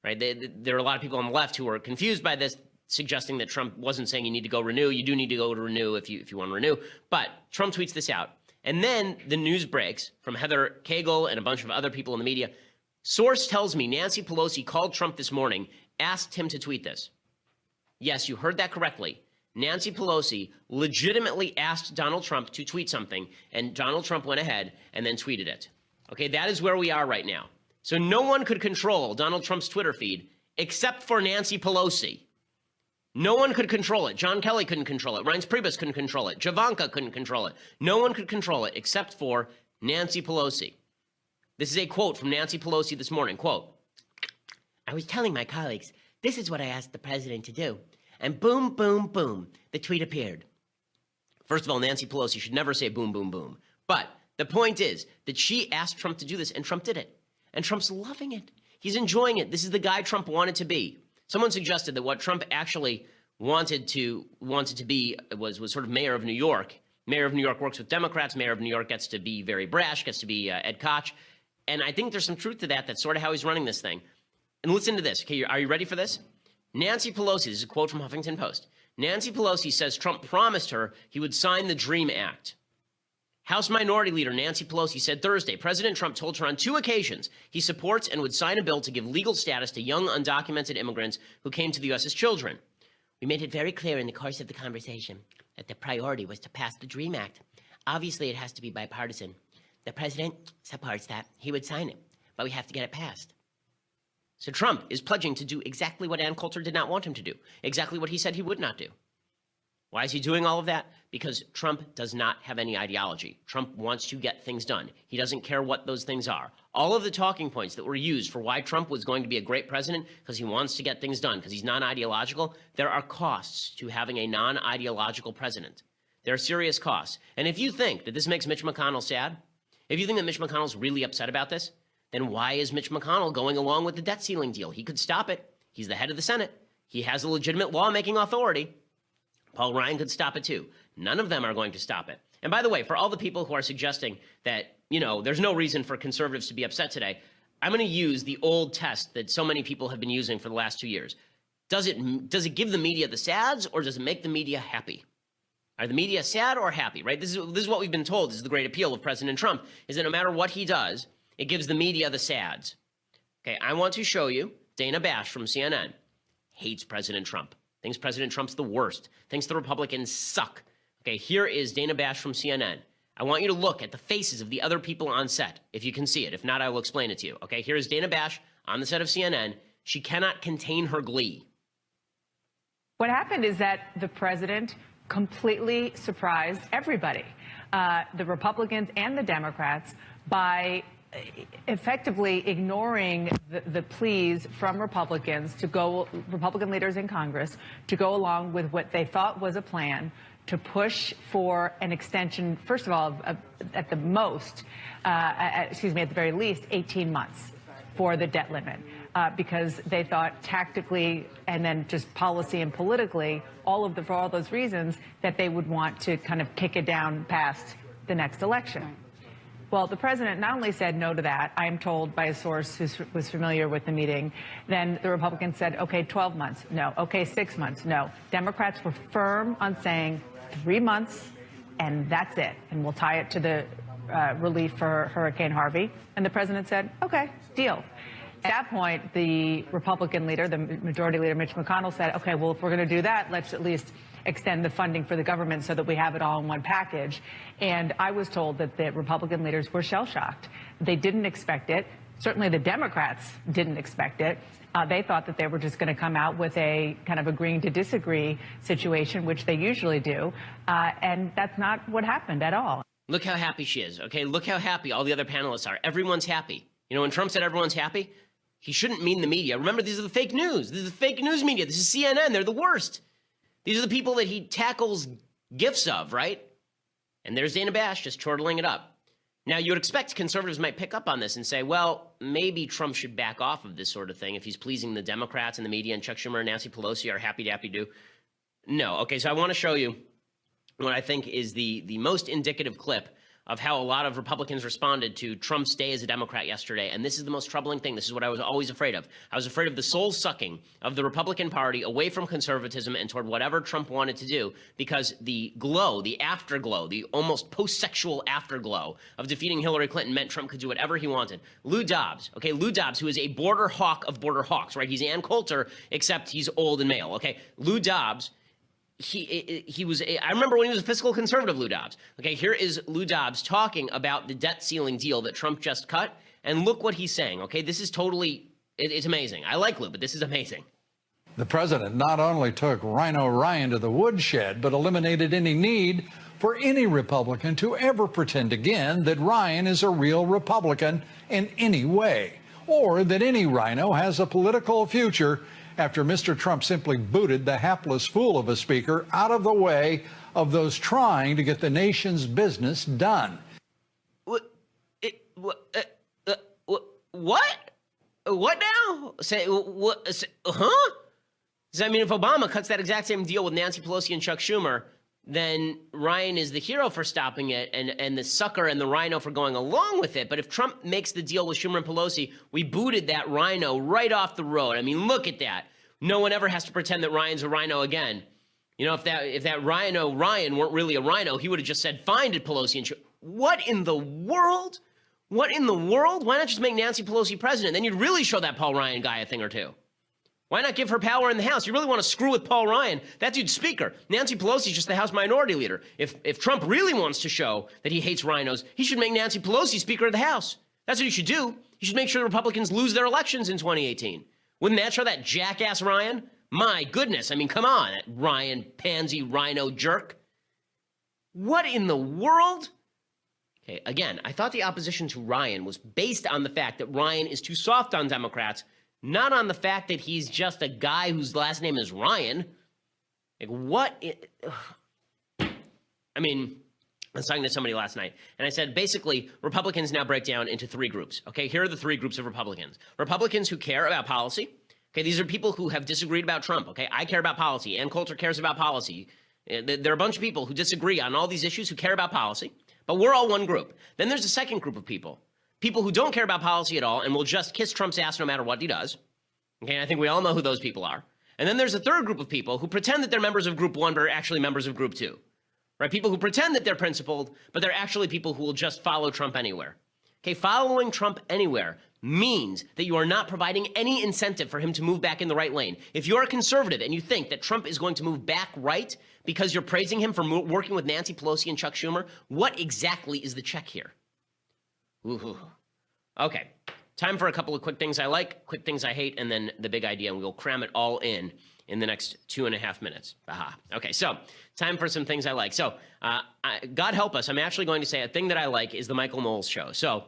Right? There are a lot of people on the left who are confused by this, suggesting that Trump wasn't saying you need to go renew. You do need to go to renew if you want to renew. But Trump tweets this out. And then the news breaks from Heather Cagle and a bunch of other people in the media. Source tells me Nancy Pelosi called Trump this morning, asked him to tweet this. Yes, you heard that correctly. Nancy Pelosi legitimately asked Donald Trump to tweet something, and Donald Trump went ahead and then tweeted it. Okay, that is where we are right now. So no one could control Donald Trump's Twitter feed except for Nancy Pelosi. No one could control it. John Kelly couldn't control it. Reince Priebus couldn't control it. Javanka couldn't control it. No one could control it except for Nancy Pelosi. This is a quote from Nancy Pelosi this morning. Quote, "I was telling my colleagues, this is what I asked the president to do. And boom, boom, boom, the tweet appeared." First of all, Nancy Pelosi should never say boom, boom, boom. But the point is that she asked Trump to do this, and Trump did it. And Trump's loving it. He's enjoying it. This is the guy Trump wanted to be. Someone suggested that what Trump actually wanted to be was sort of mayor of New York. Mayor of New York works with Democrats. Mayor of New York gets to be very brash, gets to be Ed Koch. And I think there's some truth to that. That's sort of how he's running this thing. And listen to this. Okay, are you ready for this? Nancy Pelosi, this is a quote from Huffington Post. Nancy Pelosi says Trump promised her he would sign the DREAM Act. House Minority Leader Nancy Pelosi said Thursday President Trump told her on 2 occasions he supports and would sign a bill to give legal status to young undocumented immigrants who came to the U.S. as children. "We made it very clear in the course of the conversation that the priority was to pass the DREAM Act. Obviously, it has to be bipartisan. The president supports that. He would sign it, but we have to get it passed." So Trump is pledging to do exactly what Ann Coulter did not want him to do, exactly what he said he would not do. Why is he doing all of that? Because Trump does not have any ideology. Trump wants to get things done. He doesn't care what those things are. All of the talking points that were used for why Trump was going to be a great president, because he wants to get things done, because he's non-ideological, there are costs to having a non-ideological president. There are serious costs. And if you think that this makes Mitch McConnell sad, if you think that Mitch McConnell's really upset about this, then why is Mitch McConnell going along with the debt ceiling deal? He could stop it. He's the head of the Senate. He has a legitimate lawmaking authority. Paul Ryan could stop it too. None of them are going to stop it. And by the way, for all the people who are suggesting that, there's no reason for conservatives to be upset today, I'm going to use the old test that so many people have been using for the last 2 years. Does it give the media the sads, or does it make the media happy? Are the media sad or happy, right? This is what we've been told. This is the great appeal of President Trump, is that no matter what he does, it gives the media the sads. Okay, I want to show you Dana Bash from CNN hates President Trump. Thinks President Trump's the worst. Thinks the Republicans suck. Okay, here is Dana Bash from CNN. I want you to look at the faces of the other people on set, if you can see it. If not, I will explain it to you. Okay, here is Dana Bash on the set of CNN. She cannot contain her glee. What happened is that the president completely surprised everybody, the Republicans and the Democrats, by effectively ignoring the pleas from Republican leaders in Congress to go along with what they thought was a plan to push for an extension, first of all, at the very least, 18 months for the debt limit, because they thought tactically and then just policy and politically, for all those reasons, that they would want to kind of kick it down past the next election. Well, the president not only said no to that, I am told by a source who was familiar with the meeting, then the Republicans said, okay, 12 months, no. Okay, 6 months, no. Democrats were firm on saying 3 months, and that's it. And we'll tie it to the relief for Hurricane Harvey. And the president said, okay, deal. At that point, the Republican leader, the majority leader, Mitch McConnell, said, okay, well, if we're going to do that, let's at least extend the funding for the government so that we have it all in one package. And I was told that the Republican leaders were shell-shocked. They didn't expect it. Certainly the Democrats didn't expect it. They thought that they were just going to come out with a kind of agreeing to disagree situation, which they usually do. And that's not what happened at all. Look how happy she is. Okay, look how happy all the other panelists are. Everyone's happy. When Trump said everyone's happy, He shouldn't mean the media. Remember, these are the fake news. This is the fake news media. This is CNN. They're the worst. These are the people that he tackles gifts of, right? And there's Dana Bash just chortling it up. Now, you would expect conservatives might pick up on this and say, well, maybe Trump should back off of this sort of thing if he's pleasing the Democrats and the media, and Chuck Schumer and Nancy Pelosi are happy-dappy-do. No. Okay, so I want to show you what I think is the most indicative clip of how a lot of Republicans responded to Trump's day as a Democrat yesterday. And this is the most troubling thing. This is what I was always afraid of. I was afraid of the soul sucking of the Republican Party away from conservatism and toward whatever Trump wanted to do, because the glow, the afterglow, the almost post-sexual afterglow of defeating Hillary Clinton meant Trump could do whatever he wanted. Lou Dobbs, okay, Lou Dobbs, who is a border hawk of border hawks, right? He's Ann Coulter, except he's old and male, okay? Lou Dobbs, he was I remember when he was a fiscal conservative, Lou Dobbs. Okay, here is Lou Dobbs talking about the debt ceiling deal that Trump just cut, and look what he's saying. Okay, this is totally, it's amazing. I like Lou, but this is amazing. The president not only took Rhino Ryan to the woodshed, but eliminated any need for any Republican to ever pretend again that Ryan is a real Republican in any way, or that any Rhino has a political future, after Mr. Trump simply booted the hapless fool of a speaker out of the way of those trying to get the nation's business done. What now? Say what? Huh? Does that mean if Obama cuts that exact same deal with Nancy Pelosi and Chuck Schumer, then Ryan is the hero for stopping it and the sucker and the rhino for going along with it? But if Trump makes the deal with Schumer and Pelosi, we booted that rhino right off the road. I mean, look at that. No one ever has to pretend that Ryan's a rhino again. You know, if that rhino Ryan weren't really a rhino, he would have just said fine to Pelosi and Schumer. What in the world? What in the world? Why not just make Nancy Pelosi president? Then you'd really show that Paul Ryan guy a thing or two. Why not give her power in the House? You really want to screw with Paul Ryan? That dude's speaker. Nancy Pelosi's just the House minority leader. If Trump really wants to show that he hates rhinos, he should make Nancy Pelosi Speaker of the House. That's what he should do. He should make sure the Republicans lose their elections in 2018. Wouldn't that show that jackass Ryan? My goodness. I mean, come on, that Ryan, pansy, rhino jerk. What in the world? Okay, again, I thought the opposition to Ryan was based on the fact that Ryan is too soft on Democrats, not on the fact that he's just a guy whose last name is Ryan. Like, what? I mean, I was talking to somebody last night, and I said, basically, Republicans now break down into three groups. Okay, here are the three groups of Republicans. Republicans who care about policy. Okay, these are people who have disagreed about Trump. Okay, I care about policy. Ann Coulter cares about policy. There are a bunch of people who disagree on all these issues who care about policy, but we're all one group. Then there's a second group of people who don't care about policy at all and will just kiss Trump's ass no matter what he does. Okay, and I think we all know who those people are. And then there's a third group of people who pretend that they're members of Group 1 but are actually members of Group 2. Right? People who pretend that they're principled, but they're actually people who will just follow Trump anywhere. Okay, following Trump anywhere means that you are not providing any incentive for him to move back in the right lane. If you're a conservative and you think that Trump is going to move back right because you're praising him for working with Nancy Pelosi and Chuck Schumer, what exactly is the check here? Ooh. Okay, time for a couple of quick things I like, quick things I hate, and then the big idea, and we'll cram it all in the next 2.5 minutes. Aha. Okay, so time for some things I like. So God help us, I'm actually going to say a thing that I like is the Michael Knowles show. So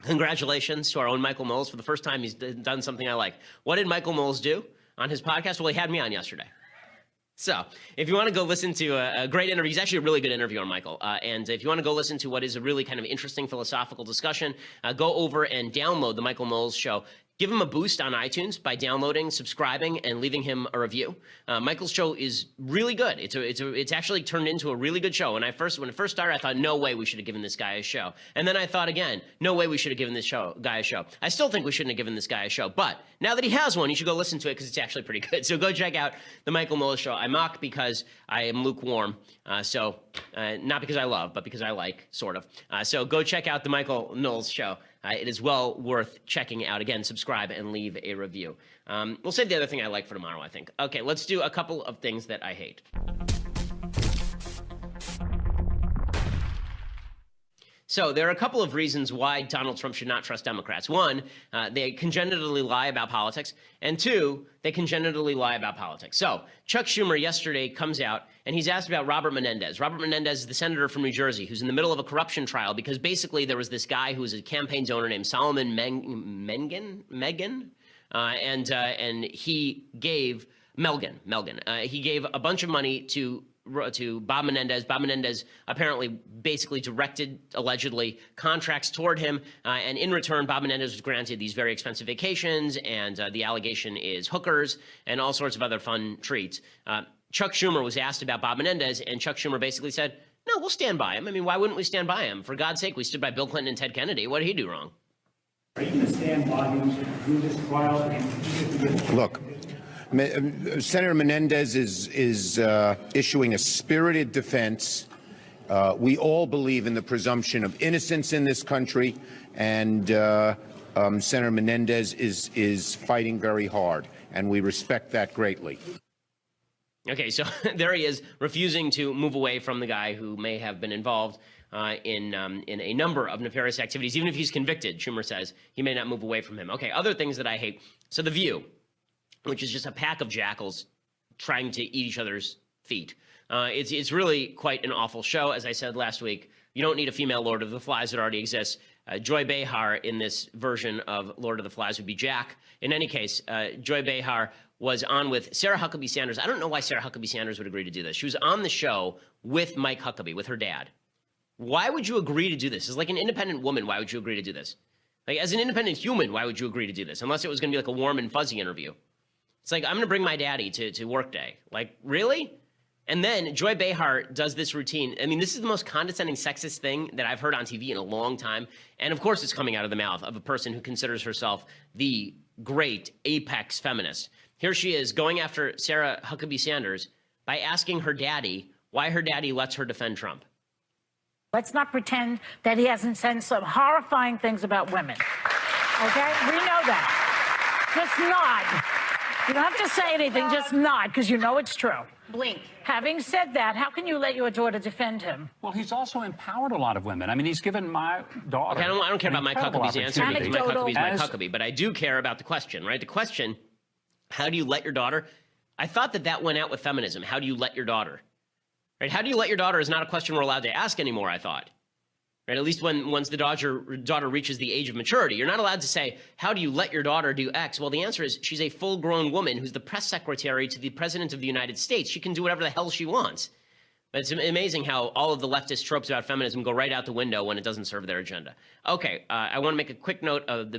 congratulations to our own Michael Knowles. For the first time, he's done something I like. What did Michael Knowles do on his podcast? Well, he had me on yesterday. So if you want to go listen to a great interview, he's actually a really good interviewer, Michael. And if you want to go listen to what is a really kind of interesting philosophical discussion, go over and download the Michael Knowles show. Give him a boost on iTunes by downloading, subscribing, and leaving him a review. Michael's show is really good. It's actually turned into a really good show. When it first started, I thought, no way we should have given this guy a show. And then I thought again, no way we should have given this guy a show. I still think we shouldn't have given this guy a show. But now that he has one, you should go listen to it because it's actually pretty good. So go check out the Michael Knowles show. I mock because I am lukewarm. Not because I love, but because I like, sort of. So go check out the Michael Knowles show. It is well worth checking out. Again, subscribe and leave a review. We'll save the other thing I like for tomorrow, I think. Okay, let's do a couple of things that I hate. So there are a couple of reasons why Donald Trump should not trust Democrats. One, they congenitally lie about politics. And two, they congenitally lie about politics. So Chuck Schumer yesterday comes out and he's asked about Robert Menendez. Robert Menendez is the senator from New Jersey who's in the middle of a corruption trial because basically there was this guy who was a campaign donor named Solomon Megan, and he gave Melgen. He gave a bunch of money to Bob Menendez. Bob Menendez apparently basically directed, allegedly, contracts toward him. And in return, Bob Menendez was granted these very expensive vacations. And the allegation is hookers and all sorts of other fun treats. Chuck Schumer was asked about Bob Menendez. And Chuck Schumer basically said, no, we'll stand by him. I mean, why wouldn't we stand by him? For God's sake, we stood by Bill Clinton and Ted Kennedy. What did he do wrong? Are you going to stand by him through this trial? Look, Senator Menendez is issuing a spirited defense. We all believe in the presumption of innocence in this country, and Senator Menendez is fighting very hard, and we respect that greatly. Okay, so there he is, refusing to move away from the guy who may have been involved in a number of nefarious activities. Even if he's convicted, Schumer says, he may not move away from him. Okay, other things that I hate. So The View, which is just a pack of jackals trying to eat each other's feet. It's really quite an awful show. As I said last week, you don't need a female Lord of the Flies that already exists. Joy Behar in this version of Lord of the Flies would be Jack. In any case, Joy Behar was on with Sarah Huckabee Sanders. I don't know why Sarah Huckabee Sanders would agree to do this. She was on the show with Mike Huckabee, with her dad. Why would you agree to do this? As like an independent woman, why would you agree to do this? Like as an independent human, why would you agree to do this? Unless it was going to be like a warm and fuzzy interview. It's like, I'm going to bring my daddy to Workday. Like, really? And then Joy Behar does this routine. I mean, this is the most condescending, sexist thing that I've heard on TV in a long time. And of course, it's coming out of the mouth of a person who considers herself the great apex feminist. Here she is going after Sarah Huckabee Sanders by asking her daddy why her daddy lets her defend Trump. Let's not pretend that he hasn't said some horrifying things about women. Okay? We know that. Just nod. You don't have to say anything, just nod, because you know it's true. Blink. Having said that, how can you let your daughter defend him? Well, he's also empowered a lot of women. I mean, he's given my daughter. Okay, I don't care about Mike Huckabee's answer because Mike Huckabee's Mike Huckabee, but I do care about the question, right? The question, how do you let your daughter? I thought that went out with feminism. How do you let your daughter? Right? How do you let your daughter is not a question we're allowed to ask anymore, I thought. Right? At least once the daughter reaches the age of maturity. You're not allowed to say, how do you let your daughter do X? Well, the answer is she's a full-grown woman who's the press secretary to the President of the United States. She can do whatever the hell she wants. But it's amazing how all of the leftist tropes about feminism go right out the window when it doesn't serve their agenda. Okay, I want to make a quick note of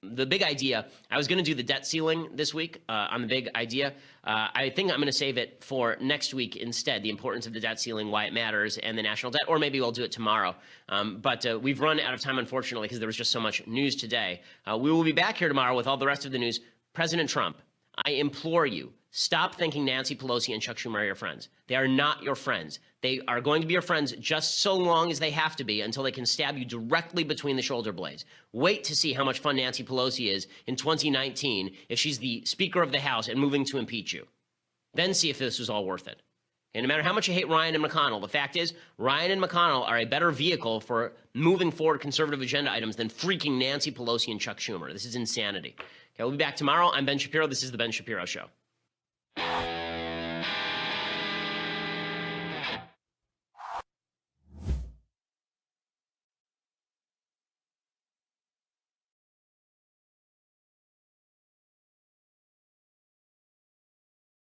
the big idea. I was going to do the debt ceiling this week on the big idea. I think I'm going to save it for next week instead, the importance of the debt ceiling, why it matters, and the national debt, or maybe we'll do it tomorrow. But we've run out of time, unfortunately, because there was just so much news today. We will be back here tomorrow with all the rest of the news. President Trump, I implore you, stop thinking Nancy Pelosi and Chuck Schumer are your friends. They are not your friends. They are going to be your friends just so long as they have to be until they can stab you directly between the shoulder blades. Wait to see how much fun Nancy Pelosi is in 2019 if she's the Speaker of the House and moving to impeach you. Then see if this was all worth it. And no matter how much you hate Ryan and McConnell, the fact is Ryan and McConnell are a better vehicle for moving forward conservative agenda items than freaking Nancy Pelosi and Chuck Schumer. This is insanity. Okay, we'll be back tomorrow. I'm Ben Shapiro. This is The Ben Shapiro Show.